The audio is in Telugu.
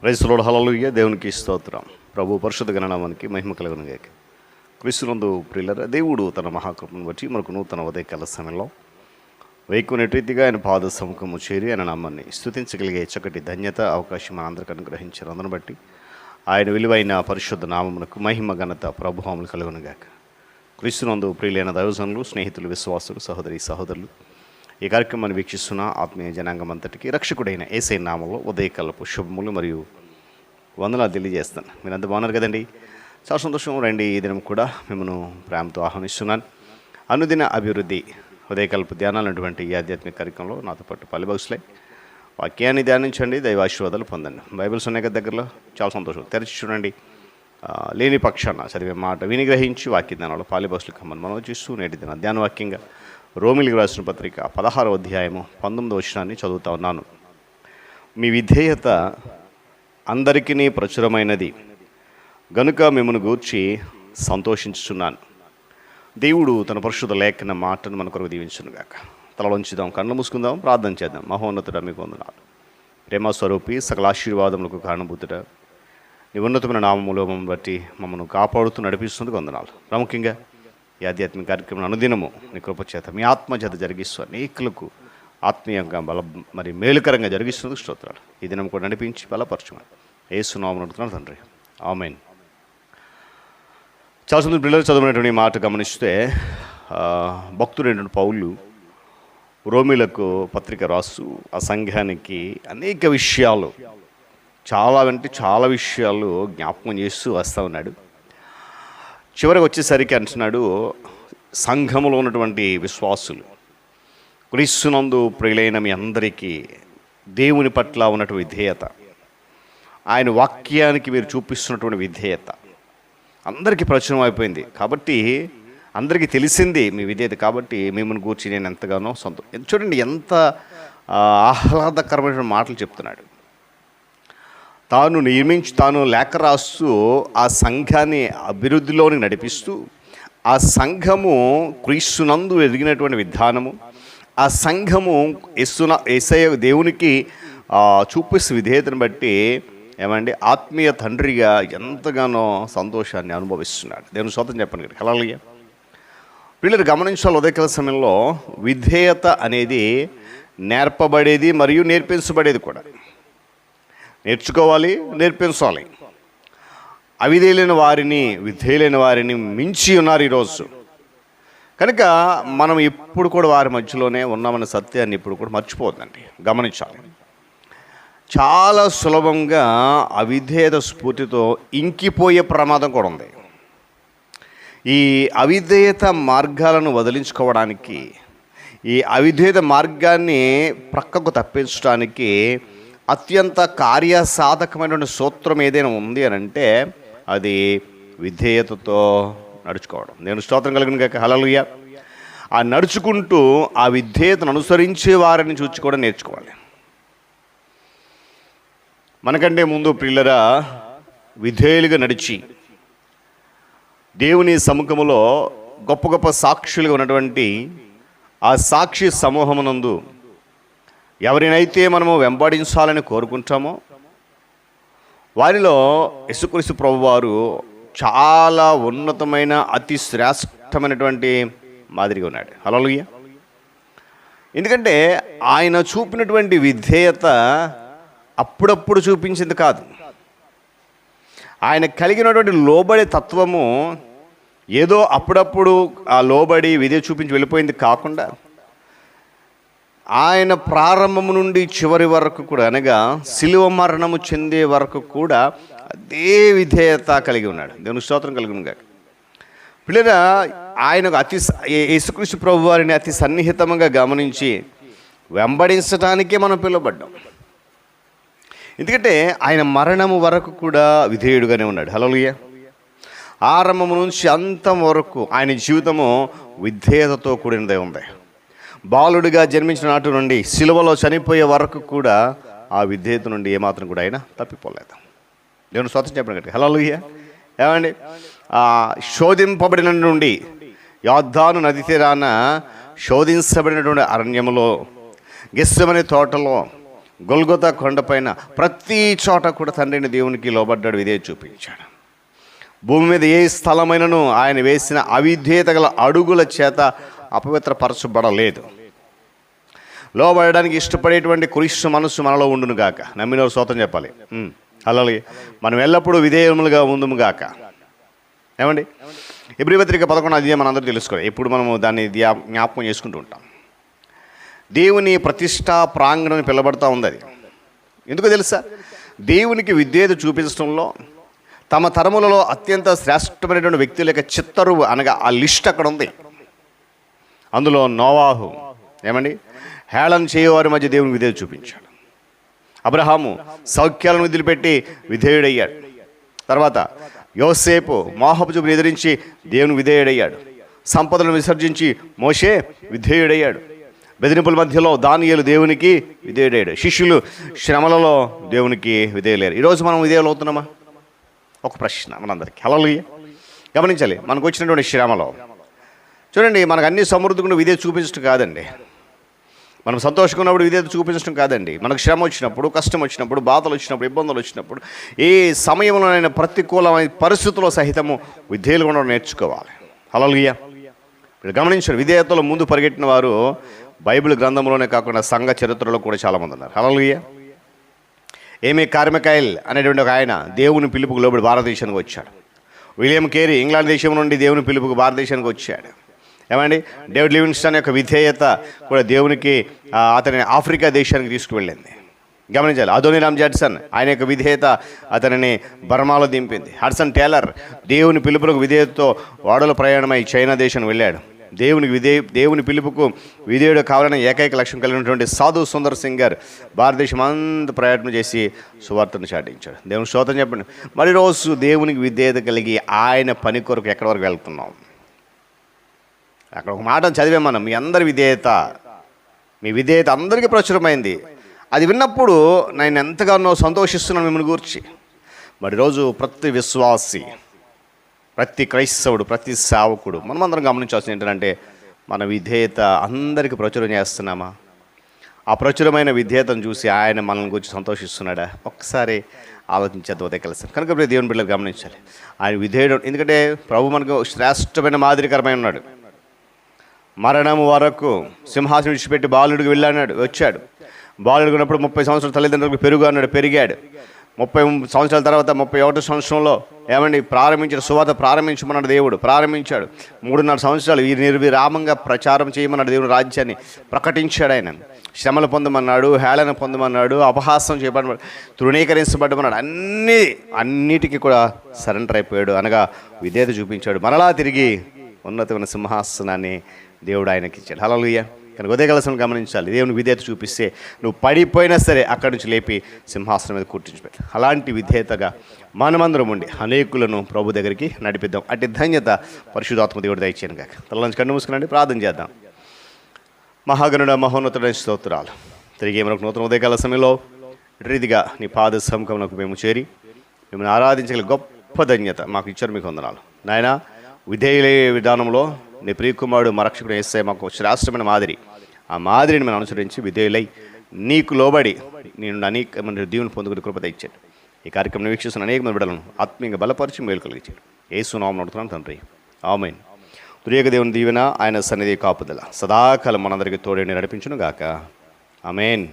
ప్రైజ్ ది లార్డ్, హల్లెలూయా. దేవునికి స్తోత్రం. ప్రభు పరిశుద్ధ గణనామానికి మహిమ కలుగును గాక. క్రీస్తునందు ప్రియులారా, దేవుడు తన మహాకృపను బట్టి మనకు నూతన ఉదయకాల సమయంలో వేకునేటి రీతిగా ఆయన పాద సముఖము చేరి ఆయన నామాన్ని స్తుతించగలిగే చక్కటి ధన్యత అవకాశం మనందరికీ అనుగ్రహించారు. అందును బట్టి ఆయన విలువైన పరిశుద్ధ నామమునకు మహిమ ఘనత ప్రభావములు కలుగును గాక. క్రీస్తునందు ప్రియులైన దైవజనులు, స్నేహితులు, విశ్వాసులు, సహోదరి సహోదరులు, ఈ కార్యక్రమాన్ని వీక్షిస్తున్న ఆత్మీయ జనాంగం అంతటికి రక్షకుడైన యేసయ్య నామంలో ఉదయకాలపు శుభములు మరియు వందనాలు తెలియజేస్తాను. మీరంతా బాగున్నారు కదండి? చాలా సంతోషం. రండి, ఈ దినం కూడా మిమ్మల్ని ప్రేమతో ఆహ్వానిస్తున్నాను. అనుదిన అభివృద్ధి ఉదయకాలపు ధ్యానాలు అటువంటి ఈ ఆధ్యాత్మిక కార్యక్రమంలో నాతో పాటు పాలుభాగస్లై వాక్యాన్ని ధ్యానించండి, దైవాశీర్వాదాలు పొందండి. బైబిల్స్ ఉన్నాయి కదా దగ్గరలో, చాలా సంతోషం. తెరిచి చూడండి. లేని పక్షాన చదివే మాట విని గ్రహించి వాక్య ధ్యానంలో పాలుభాగస్లు కమ్మని మనం చూస్తూ నేటి దిన ధ్యాన వాక్యంగా రోమిలికి రాసిన పత్రిక 16వ అధ్యాయము 19వ వచనాన్ని చదువుతా ఉన్నాను. మీ విధేయత అందరికీ ప్రచురమైనది గనుక మిమ్మల్ని గూర్చి సంతోషించుచున్నాను. దేవుడు తన పరిశుద్ధ లేఖన మాటను మన కొరకు దీవించునుగాక. తలలోంచుదాం, కళ్ళు మూసుకుందాం, ప్రార్థన చేద్దాం. మహోన్నతుడా, మీకు వందనాలు. ప్రేమ స్వరూపి, సకల ఆశీర్వాదములకు కారణభూతుడా, నీ ఉన్నతమైన నామములో మమ్మల్ని బట్టి మమ్మల్ని కాపాడుతూ నడిపిస్తుంది వందనాలు. ప్రాముఖ్యంగా ఈ ఆధ్యాత్మిక కార్యక్రమం అనుదినము నీ కృపచేత, మీ ఆత్మచేత జరిగిస్తూ అనేకులకు ఆత్మీయంగా మరి మేలుకరంగా జరిగిస్తుంది స్తోత్రాలు. ఈ దినం కూడా నడిపించి బలపరచమని యేసు నామమున అడుగుతున్నాను తండ్రి, ఆమేన్. చాలా మంది పిల్లలు చదివినటువంటి మాట గమనిస్తే భక్తుడైన పౌలు రోమిలకు పత్రిక రాస్తూ ఆ సంఘానికి అనేక విషయాలు, చాలా విషయాలు జ్ఞాపకం చేస్తూ వస్తూ ఉన్నాడు. చివరికి వచ్చేసరికి అంటున్నాడు, సంఘములో ఉన్నటువంటి విశ్వాసులు, క్రీస్తునందు ప్రియులైన మీ అందరికీ దేవుని పట్ల ఉన్నటువంటి విధేయత, ఆయన వాక్యానికి మీరు చూపిస్తున్నటువంటి విధేయత అందరికీ ప్రచురం అయిపోయింది. కాబట్టి అందరికీ తెలిసింది మీ విధేయత. కాబట్టి మిమ్మల్ని గూర్చి నేను ఎంతగానో చూడండి, ఎంత ఆహ్లాదకరమైన మాటలు చెప్తున్నాడు. తాను లేఖ రాస్తూ ఆ సంఘాన్ని అభివృద్ధిలోని నడిపిస్తూ, ఆ సంఘము క్రీస్తునందు ఎదిగినటువంటి విధానము, ఆ సంఘము యేసయ్య దేవునికి చూపిస్తూ విధేయతను బట్టి ఏమండి ఆత్మీయ తండ్రిగా ఎంతగానో సంతోషాన్ని అనుభవిస్తున్నాడు. దేవుని స్తోత్రం చెప్పండి. హల్లెలూయా. వీళ్ళు గమనించాలి, ఉదయకాల సమయంలో విధేయత అనేది నేర్పబడేది మరియు నేర్పించబడేది కూడా. నేర్చుకోవాలి, నేర్పించాలి. అవిధేయులైన వారిని, విధేయులైన వారిని మించి ఉన్నారు ఈరోజు. కనుక మనం ఇప్పుడు కూడా వారి మధ్యలోనే ఉన్నామన్న సత్యాన్ని ఇప్పుడు కూడా మర్చిపోతుందండి. గమనించాలి. చాలా సులభంగా అవిధేయత స్ఫూర్తితో ఇంకిపోయే ప్రమాదం కూడా ఉంది. ఈ అవిధేయత మార్గాలను వదిలించుకోవడానికి, ఈ అవిధేయత మార్గాన్ని ప్రక్కకు తప్పించడానికి అత్యంత కార్యసాధకమైనటువంటి సూత్రం ఏదైనా ఉంది అని అంటే అది విధేయతతో నడుచుకోవడం. నేను స్తోత్రం కలిగిన కాక. హల్లెలూయా. ఆ నడుచుకుంటూ ఆ విధేయతను అనుసరించే వారిని చూసుకోవడం నేర్చుకోవాలి. మనకంటే ముందు ప్రియులరా విధేయులుగా నడిచి దేవుని సముఖములో గొప్ప గొప్ప సాక్షులుగా ఉన్నటువంటి ఆ సాక్షి సమూహమునందు ఎవరినైతే మనము వెంబడించాలని కోరుకుంటామో వారిలో యేసుక్రీస్తు ప్రభువారు చాలా ఉన్నతమైన అతి శ్రేష్టమైనటువంటి మాదిరిగా ఉన్నాడు. హల్లెలూయా. ఎందుకంటే ఆయన చూపినటువంటి విధేయత అప్పుడప్పుడు చూపించింది కాదు. ఆయన కలిగినటువంటి లోబడే తత్వము ఏదో అప్పుడప్పుడు ఆ లోబడి విధేయ చూపించి వెళ్ళిపోయింది కాకుండా, ఆయన ప్రారంభము నుండి చివరి వరకు కూడా, అనగా శిలువ మరణము చెందే వరకు కూడా అదే విధేయత కలిగి ఉన్నాడు. దేవుని స్తోత్రం కలిగి గాక. పిల్లరా, ఆయనకు యేసుక్రీస్తు ప్రభు వారిని అతి సన్నిహితంగా గమనించి వెంబడించడానికే మనం పిలువబడ్డాం. ఎందుకంటే ఆయన మరణము వరకు కూడా విధేయుడుగానే ఉన్నాడు. హల్లెలూయా. ఆరంభము నుంచి అంతం వరకు ఆయన జీవితము విధేయతతో కూడినదే ఉంది. బాలుడిగా జన్మించిన నాటి నుండి సిలువలో చనిపోయే వరకు కూడా ఆ విధేయత నుండి ఏమాత్రం కూడా ఆయన తప్పిపోలేదు. దేవుని స్తోత్రం చెప్పండి. హల్లెలూయా. ఏమండి, శోధింపబడిన నుండి యోర్దాను నది తీరాన శోధించబడినటువంటి అరణ్యములో, గెత్సెమనే తోటలో గొల్గొతా కొండపైన ప్రతి చోట కూడా తండ్రిని దేవునికి లోబడ్డాడు, విధేయత చూపించాడు. భూమి మీద ఏ స్థలమైనను ఆయన వేసిన అవిధేయత గల అడుగుల చేత అపవిత్రపరచబడలేదు. లోబడడానికి ఇష్టపడేటువంటి క్రీస్తు మనస్సు మనలో ఉండును గాక. నమ్మినవారు స్తోత్రం చెప్పాలి. అలాగే మనం ఎల్లప్పుడూ విధేయములుగా ఉందుము గాక. ఏమండి, హెబ్రీ పత్రిక 11 అధ్యాయం మనందరూ తెలుసుకోవాలి. ఎప్పుడు మనము దాన్ని జ్ఞాపకం చేసుకుంటూ ఉంటాం. దేవుని ప్రతిష్టా ప్రాంగణం పిలబడుతూ ఉంది. అది ఎందుకో తెలుసా? దేవునికి విధేయత చూపించడంలో తమ తరములలో అత్యంత శ్రేష్టమైనటువంటి వ్యక్తుల యొక్క చిత్తరువు అనగా ఆ లిస్ట్ అక్కడ ఉంది. అందులో నోవాహు ఏమండి హేళన చేయవారి మధ్య దేవునికి విధేయత చూపించాడు. అబ్రహాము సౌఖ్యాలను వదిలిపెట్టి విధేయుడయ్యాడు. తర్వాత యోసేపు మోహపు చూపును ఎదిరించి దేవునికి విధేయుడయ్యాడు. సంపదలను విసర్జించి మోషే విధేయుడయ్యాడు. బెదిరింపుల మధ్యలో దానియేలు దేవునికి విధేయుడయ్యాడు. శిష్యులు శ్రమలలో దేవునికి విధేయులేరు. ఈరోజు మనం విధేయులు అవుతున్నామా? ఒక ప్రశ్న మనందరికీ. హల్లెలూయా. గమనించాలి, మనకు వచ్చినటువంటి శ్రమలో చూడండి, మనకు అన్ని సమృద్ధిగా విధేయత చూపించడం కాదండి. మనం సంతోషంగా ఉన్నప్పుడు విధేయత చూపించడం కాదండి. మనకు శ్రమ వచ్చినప్పుడు, కష్టం వచ్చినప్పుడు, బాధలు వచ్చినప్పుడు, ఇబ్బందులు వచ్చినప్పుడు, ఏ సమయంలోనైనా ప్రతికూలమైన పరిస్థితుల్లో సహితము విధేయులు కూడా నేర్చుకోవాలి. హల్లెలూయా. ఇప్పుడు గమనించండి, విధేయతలో ముందు పరిగెట్టిన వారు బైబిల్ గ్రంథంలోనే కాకుండా సంఘ చరిత్రలో కూడా చాలామంది ఉన్నారు. హల్లెలూయా. ఏమీ కార్మికాయల్ అనేటువంటి ఒక ఆయన దేవుని పిలుపుకు లోబడి భారతదేశానికి వచ్చాడు. విలియం కేరీ ఇంగ్లాండ్ దేశం నుండి దేవుని పిలుపుకు భారతదేశానికి వచ్చాడు. ఏమండి, డేవిడ్ లివింగ్స్టన్ యొక్క విధేయత కూడా దేవునికి అతని ఆఫ్రికా దేశానికి తీసుకువెళ్ళింది. గమనించాలి. అదోనీరామ్ జడ్సన్ ఆయన యొక్క విధేయత అతనిని బర్మాలో దింపింది. హడ్సన్ టేలర్ దేవుని పిలుపులకు విధేయతతో ఓడల ప్రయాణమై చైనా దేశానికి వెళ్ళాడు. దేవుని పిలుపుకు విధేయుడు కావాలని ఏకైక లక్ష్యం కలిగినటువంటి సాధు సుందర్ సింగ్ గారు భారతదేశం అంతా ప్రయత్నం చేసి సువార్తను చాటించాడు. దేవుని స్తోత్రం చెప్పండి. మరి రోజు దేవునికి విధేయత కలిగి ఆయన పని కొరకు ఎక్కడి వరకు వెళ్తున్నాం? అక్కడ ఒక మాట చదివే మనం, మీ అందరి విధేయత, మీ విధేయత అందరికీ ప్రచురమైంది. అది విన్నప్పుడు నేను ఎంతగానో సంతోషిస్తున్నాను మిమ్మల్ని గురించి. మరి రోజు ప్రతి విశ్వాసి, ప్రతి క్రైస్తవుడు, ప్రతి సేవకుడు మనమందరం గమనించాల్సింది ఏంటంటే మన విధేయత అందరికీ ప్రచురం చేస్తున్నామా? ఆ ప్రచురమైన విధేయతను చూసి ఆయన మనల్ని గురించి సంతోషిస్తున్నాడా? ఒక్కసారి ఆలోచించేద్దాం ఉదయం కలిసి. కనుక దేవుని బిడ్డలు గమనించాలి, ఆయన విధేయుడు. ఎందుకంటే ప్రభు మనకు శ్రేష్టమైన మాదిరికరమై ఉన్నాడు. మరణము వరకు సింహాసనం విడిచిపెట్టి బాలుడికి వచ్చాడు. బాలుడికి ఉన్నప్పుడు 30 సంవత్సరాల తల్లిదండ్రులకు పెరుగు అన్నాడు, పెరిగాడు. 30 సంవత్సరాల తర్వాత 31వ సంవత్సరంలో ఏమండి సువార్త ప్రారంభించమన్నాడు దేవుడు. ప్రారంభించాడు. 3.5 సంవత్సరాలు ఈ నిర్విరామంగా ప్రచారం చేయమన్నాడు. దేవుడు రాజ్యాన్ని ప్రకటించాడు. ఆయన శ్రమలు పొందమన్నాడు, హేళన పొందమన్నాడు, అపహాసం చేయబడమన్నాడు, తృణీకరించబడ్డమన్నాడు. అన్నిటికీ కూడా సరెండర్ అయిపోయాడు. అనగా విధేయత చూపించాడు. మరలా తిరిగి ఉన్నతమైన సింహాసనాన్ని దేవుడు ఆయనకి ఇచ్చాడు. హల్లెలూయా. కనుక ఉదయకాలం గమనించాలి, దేవుని విధేయత చూపిస్తే నువ్వు పడిపోయినా సరే అక్కడి నుంచి లేపి సింహాసనం మీద కూర్చుంచిపెట్టు. అలాంటి విధేయతగా మనమందరం ఉండి అనేకులను ప్రభు దగ్గరికి నడిపిద్దాం. అట్టి ధన్యత పరిశుద్ధాత్మ దేవుడు దయచేయను కాక. తల కన్ను మూసుకునండి, ప్రార్థన చేద్దాం. మహాగణుడ మహోన్నతుడైన స్తోత్రాలు. తిరిగి మనకు నూతన ఉదయకాల సమయంలో రీతిగా నీ పాద సముఖంలోకి మేము చేరి మిమ్మల్ని ఆరాధించగల గొప్ప ధన్యత మాకు ఇచ్చారు. మీకు వందనాలు నాయన. విధేయులే విధానంలో నీ ప్రియకుమారుడు మా రక్షకుడు యేసయ్య మాకు శ్రేష్టమైన మాదిరి. ఆ మాదిరిని మనం అనుసరించి విధేయులై నీకు లోబడి నేను అనేకమైన దీవుని పొందుకుని కృపత ఇచ్చాడు. ఈ కార్యక్రమం వీక్షిస్తున్న అనేక మంది బిడ్డలను ఆత్మీయంగా బలపరిచి మేలు కలిగించాడు. యేసు నామమున అడుగుతున్నాను తండ్రి, ఆమేన్. త్రియేక దేవుని దీవెన, ఆయన సన్నిధి కాపుదల సదాకాలం మనందరికీ తోడేని నడిపించును గాక. ఆమేన్.